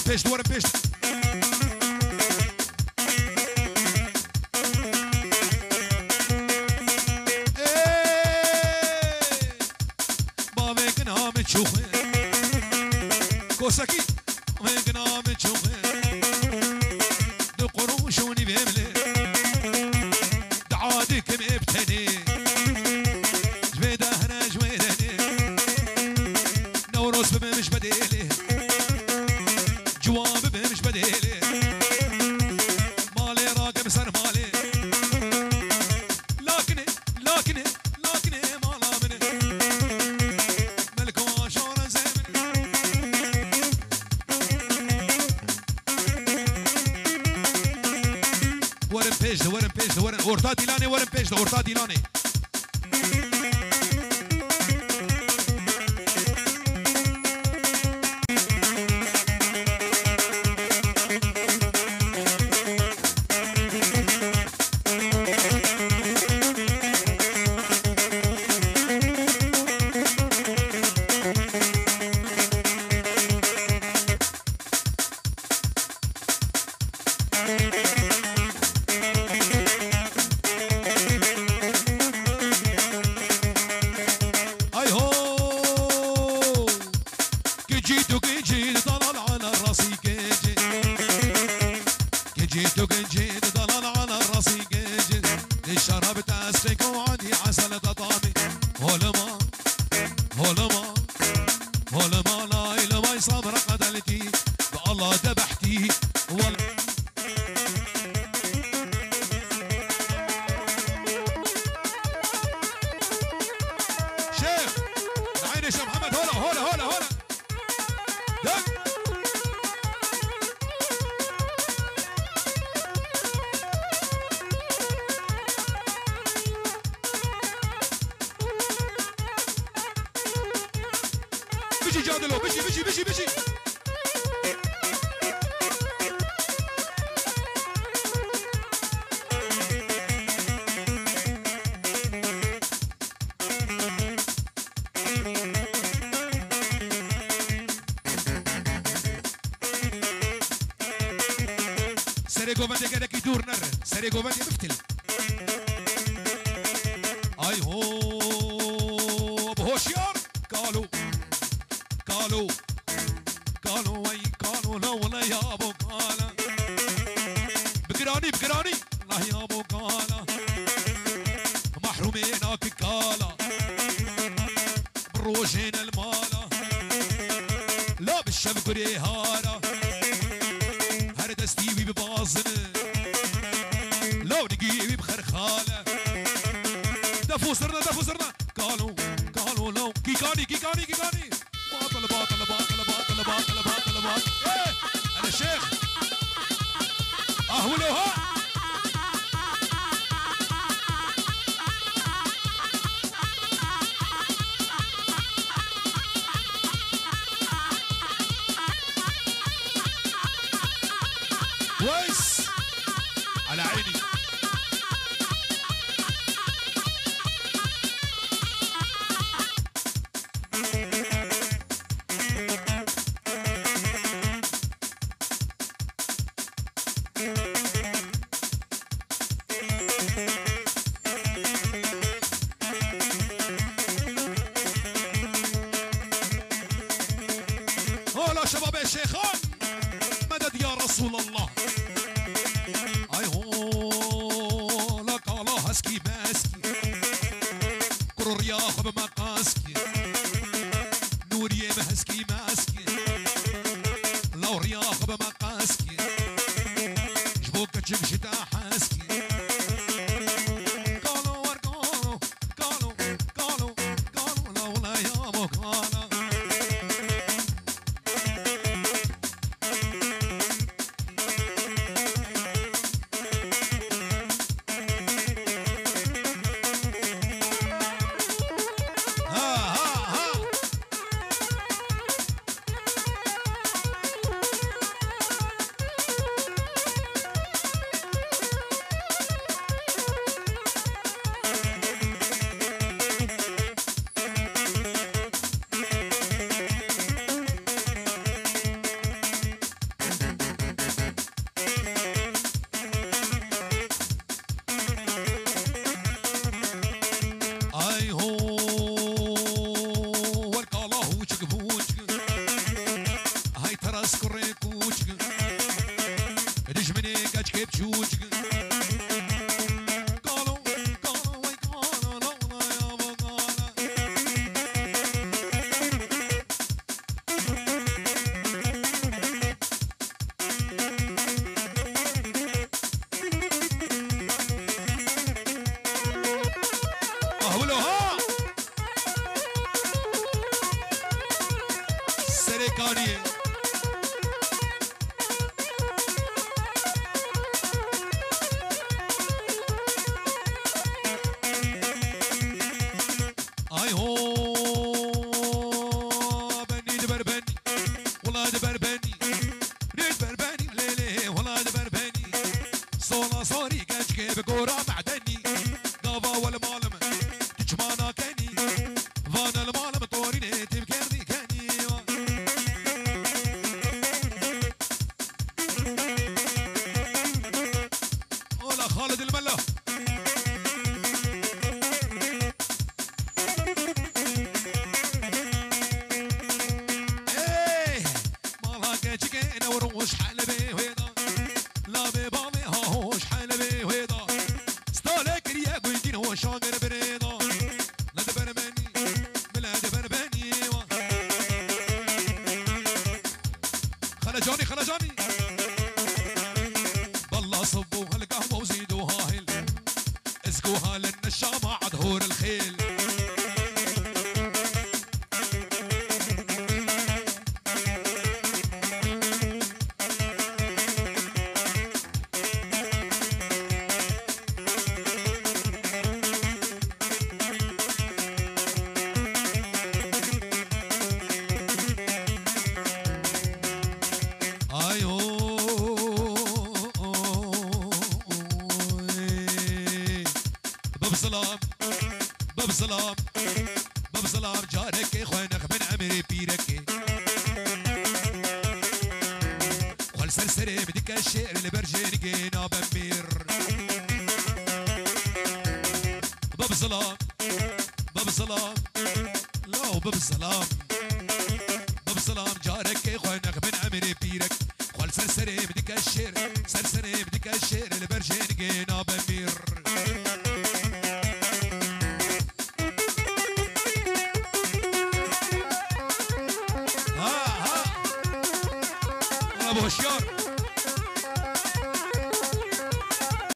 بيش ورا بيش بابك نام تشوفه كوسكي بابك نام تشوفه دو قروشوني بيملي دعادك مبتني جويده هنا جويدني نوروس مش بديلي جواب مش بديلي مالي راقب سر مالي لكني مالا مني ملك واشور زمني ورم بيش ورم اورتا ديلاني ورم بيش اورتا ديلاني جيت ضلال على راسي جيت الشراب تاسقك وعندي عسل تطامي هولما لا إلا ما يصبر قتلتي بالله ذبحتي شيخ العين يا شيخ محمد هولا دق بيجي جادلو بيجي سري قوبندي كده يدور نر سري قوبندي بفتل اي هو بهوشيار قالوا اي قالوا لا ولا يا ابو قالا بقراني الله يا ابو قالا محرومينك قالا بروجين المالا لا بالشبك ريهانا هردستي ببازن لو نجيبي بخرخاله دفو صرنا قالوا لو كيكاني باطل ايه انا شيخ اهولوها كويس على عيني هلا شباب الشيخان مدد يا رسول الله اي هو لك الله هسكي ماسكي قرر يا خب مقاسكي نور يا مهسكي ماسكي لو يا خب مقاسكي جبوك تشمشي تحاسكي قالوا لولا يا ابو قالا بجوج قالوا قالوا قالوا لا يا بقالة أهولوها سريكانية اي هو بني دبربني والله دبربني ريد بربني ليلي والله دبربني صولا صوري كاجكي بقورا معدني قافا والمالم تجمانا كاني فانا المالم طوريني تبكرني كاني ولا خالد الملا انا وروش حلبي وهيدا لا ببالي هاوش حلبي وهيدا ستالك ريا قلتين هو شاقر بريدا لا دبربني بلا دبربني خلجاني خلجاني بالله صبوها القهوة وزيدوها هيل اسقوها للنشامة عدهور الخيل باب سلام باب سلام جارك خوانك من عمري بيرك قول سرسري بدك الشعر اللي برجيني ناب امير باب سلام باب سلام لا باب سلام باب سلام جارك خوانك من عمري بيرك قول سرسري بدك الشعر سرسري بدك الشعر اللي برجيني ناب امير ابو هشيار